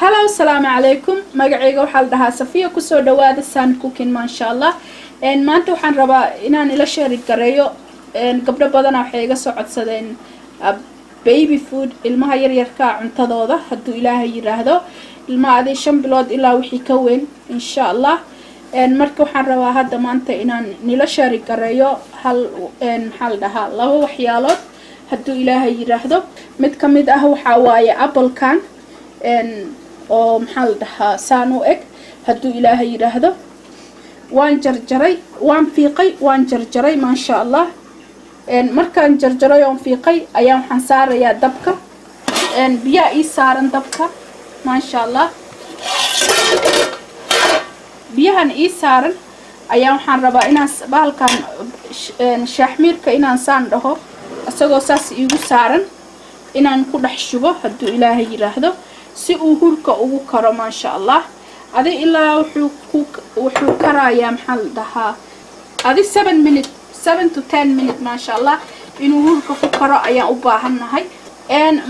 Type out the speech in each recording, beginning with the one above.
Hello, السلام عليكم. مقعيقة وحال دها صفية كسو دواد السان كوكين ما شاء الله. ما انتو حان ربا إنان إلا شارك قريو قبل بدنا وحيقة سعود سدين baby food ilmaha yar yarka cuntadooda haduu ilaahay yiraahdo ilmaha aday 5 bilood ilaa wixii ka weyn insha Allah marka waxaan rabaa hadda maanta inaan nila shari gareeyo hal dhaha laba waxyaalood haduu ilaahay yiraahdo mid kamid ah waxa waaye apple kan oo maxal dhaha saan u eg haduu ilaahay yiraahdo waan jarjaray waan fiiqay waan jarjaray ma sha Allah markaan jarjaray oo fiiqay ayaan waxaan saarayaa dabka biyo ii saaran dabka ma sha Allah biyahan ii saaran ayaan waxaan rabaa inaan bahalkan shaaxmiirka inaan saan dhaho asagoo saas iigu saaran inaan ku dhex shubo haduu ilaahay yiraahdo si uu hurka ugu karo ma sha Allah adi ilaa wuxuu karayaa maxal dhahaa adi 7 to 10 minutes ma sha Allah inuu hurka ku karo ayaan u baahanahay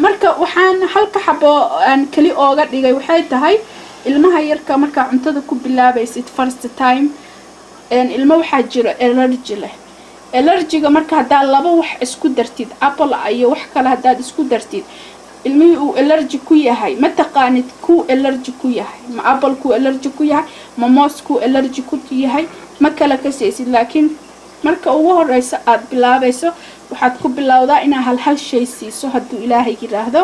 marka waxaan halka xabo aan kali ooga dhigay waxay tahay ilmaha yarka marka cuntada ku bilaabaysid first time ilmo waxa jiro allergy-ga marka hadaa laba wax isku dartid apple iyo wax kale hadaa isku dartid ilmihi uu allergy ku yahay ma taqaanid ku allergy ku yahay ma apple ku allergy ku yahay ma moos ku allergy ku yahay ma kala kasaysid laakiin marka ugu horeysa aad bilaabayso waxaad ku bilowdaa ina hal shay siiso haduu ilaahay yiraahdo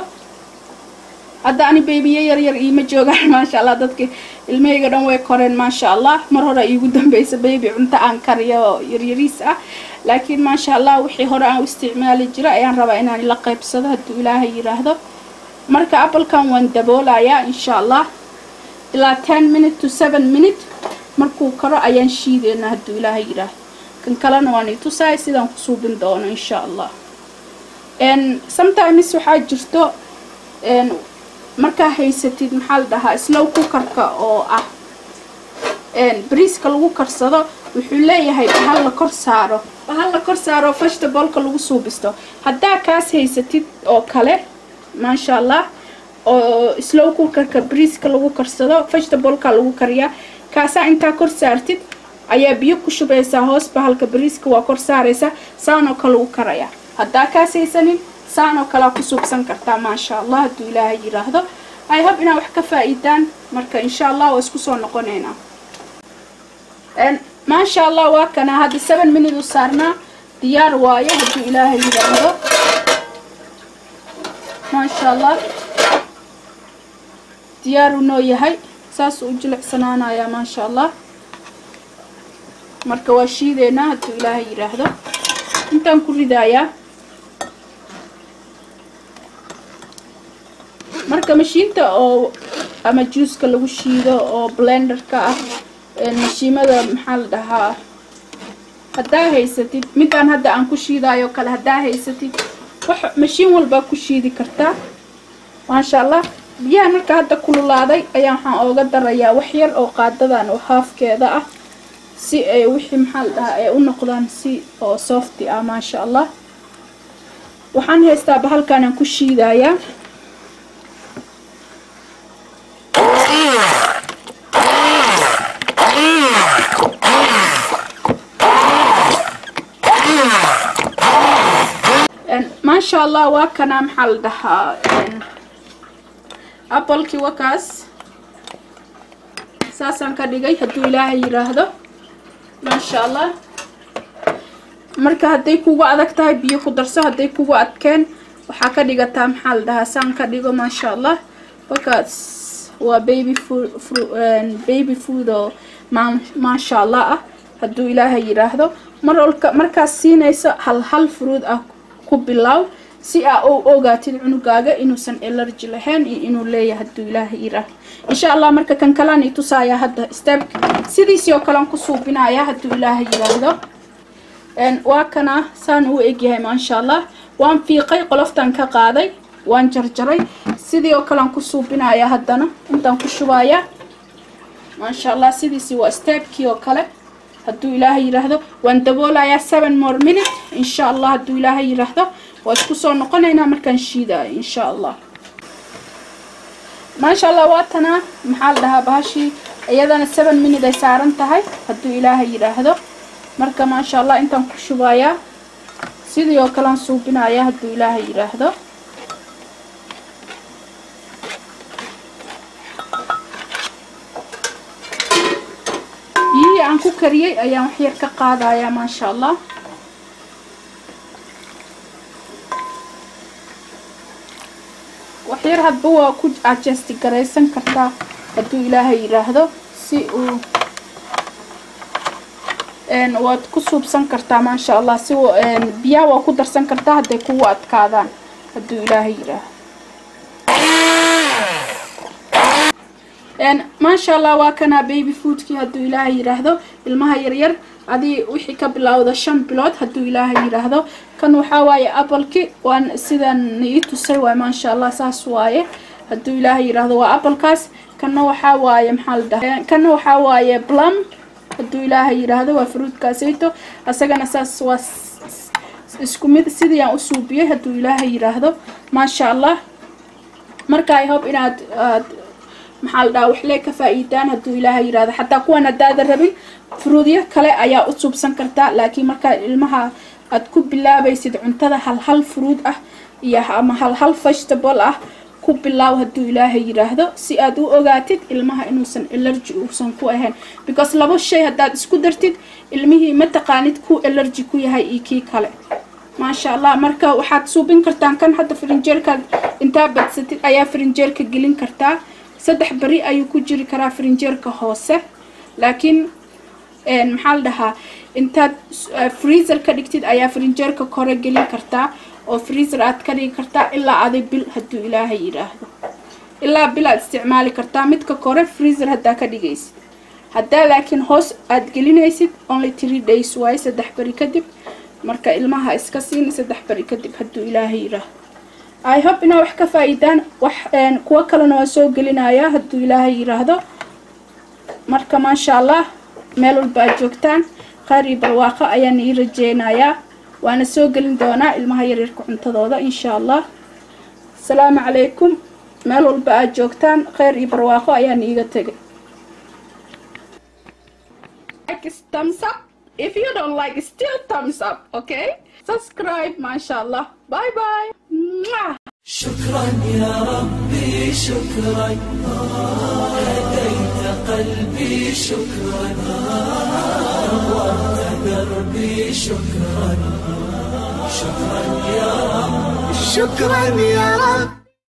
hadda ani baby yar ima joogaan ma sha Allah dadka ilmahayga dhan way koreen ma sha Allah mar hore iigu dambeysay baby cunta aan kariyo yaryariis ah laakiin ma sha Allah wixii hore aan u isticmaali jiray ayaan rabaa inaan la qaybsado haduu ilaahay yiraahdo marka apple kan waan daboolayaa insha Allah ilaa 10 minutes to 7 minutes markuu karo ayaan shiideena haduu ilaahay yiraahdo kan kalena waan i tusaay sidaan ku suubin doono insha Allah sometimes waxa jirto marka haysatid maxal dhahaa slow cooker-ka oo ah bariiska lagu karsado wuxuu leeyahay bahal la kor saaro vegetable-ka lagu suubisto hadaa kaas haysatid oo kale ma sha Allah oo slow cooker-ka bariiska lagu karsado vegetable-ka lagu kariya kaasa inta kor saartid ayaa biyo ku shubaysaa hoos bahalka bariiska waa kor saaraysa saan oo kale u karaya hadaa ka saysanin saan oo kale ku suubsan kartaa ma sha Allah haduu ilaahay yiraahdo ay hab ina wax ka faa'iidaan marka insha Allah waa isku soo noqoneena ma sha Allah waa kana hada 7 minutes u saarna diyaar waaye haduu ilaahay yiraahdo ma sha Allah diyaar u noo yahay saas u jilicsanaanaya ma sha Allah marka waa shiideena haduu ilaahay yiraahdo intaan ku ridayaa marka mashiinta oo ama juice-ka lagu shiido oo blender-ka ah mashiimada maxal dhahaa hadaa haysatid midaan hadda aan ku shiidayo kale hadaa haysatid wax mashiin walba ku shiidi kartaa ma sha Allah biyaha marka hadda kululaaday ayaan waxaan ooga darayaa wax yar oo qaadadan oo halfkeeda ah si ay wixii maxal dhahaa ay u noqdaan si oo soft ah ma sha Allah waxaan haystaa bahalkan aan ku shiidayaa ما شاء الله وكنا محل دها أبل كي وكاس ساسان كديجي هدو إلهي يراهدو ما شاء الله مركا هدي كوغا أدكتاي بيو كدرسو هدي كوغا أدكين وحاكا ديجا تا محل دها سان كديجو ما شاء الله وكاس و baby food ما شاء الله هدو إلهي يراهدو مركا سينيسو هل فروض ku bilaw si aa ogaatid cunugaaga inuusan allergy lahayn iyo inuu leeyahay haduu ilaahay yiraahdo insha Allah marka kan kale aan tusaaya hadda step sidiisii oo kale aan ku suubinaya haduu ilaahay yiraahdo waa kana saan u egyahay ma sha Allah waan fiiqay qoloftan ka qaaday waan jarjaray sidii oo kale aan ku suubinaya haddana intaan ku shubaya ma sha Allah sidiisii waa step-kii oo kale haduu ilaahay yiraahdo waan daboolayaa 7 more minutes insha Allah haduu ilaahay yiraahdo waa isku soo noqonaynaa markaan shiidayo insha Allah ما شاء الله واتنا محل ده باشي أيضا 7 minutes سارنتها هدو إلهي يراهدو مركا ما شاء الله انتم كشوايا سيديو كلان سوبنا يا هدو إلهي يراهدو يي عن كوكريي ايام وحير كقادايا ما شاء الله وحير هدبوا كوج اجستي غريسن كرتا هدو إلهي يراهدو سي او ان واد كسوبسن كرتا ما شاء الله سي ان بيا وا ku darsan karta haday ku adkaadaan hadu Ilaahay yiraahdo ان ما شاء الله واكنا بيبي فود كي هدو إلهي يراهدو ilmaha yar yar adii wixii ka bilowda 5 bilood hadu Ilaahay yiraahdo kan waxa waaye apple-ki waan sidan niitusay waa ma sha Allah saas waaye hadu Ilaahay yiraahdo waa apple-kaas kana waxa waaye maxal dhahay kana waxa waaye plum hadu Ilaahay yiraahdo waa fruit-kaasayto asagana saas waa isku mid sidii aan u suubiyay hadu Ilaahay yiraahdo ma sha Allah marka I hope inaad maxal dhaw wax leey ka faa'iidaan haduu Ilaahay yiraahdo hatta kuwana daada rabin fruudiya kale ayaa u subsan kartaa laakiin marka ilmaha aad ku bilaabaysid cuntada hal fruud ah iyo ama hal vegetable ah ku bilaaw haduu Ilaahay yiraahdo si aad u ogaatid ilmaha inuusan allergy uusan ku ahayn because labo shay hadaad isku dartid ilmihii ma taqaanid ku allergy ku yahay kii kale ما شاء الله مركا waxaad suubin kartaan kan hadda frinjeerka inta badsatid ayaa frinjeerka gelin kartaa 3 bari ayuu ku jiri karaa frinjeerka hoose laakiin maxal dhaha inta freezer ka dhigtid ayaa frinjeerka kore gelin kartaa oo freezer aad ka dhigi kartaa ilaa aad bil haduu Ilaahay yiraahdo ilaa bil aad isticmaali kartaa midka kore freezer hadda ka dhigaysid hadda laakiin hoos aad gelinaysid only 3 days way 3 bari kadib marka ilmaha iska siin 3 bari kadib haduu Ilaahay yiraahdo I hope ina wax ka faa'iidaan wax kuwa kale oo soo gelinaya haduu Ilaahay yiraahdo marka ma sha Allah meel walba joogtaan qariib barwaaqo ayaan ii rajeenayaa waana soo gelin doonaa ilmaha yaryarka cuntadooda insha Allah salaamu calaykum meel walba joogtaan khayr iyo barwaaqo ayaan iiga tagay like thumbs up if you don't like still thumbs up okay subscribe mashallah bye bye شكرا يا ربي شكرا هديت قلبي شكرا نورت دربي شكرا شكرا يا رب شكرا يا رب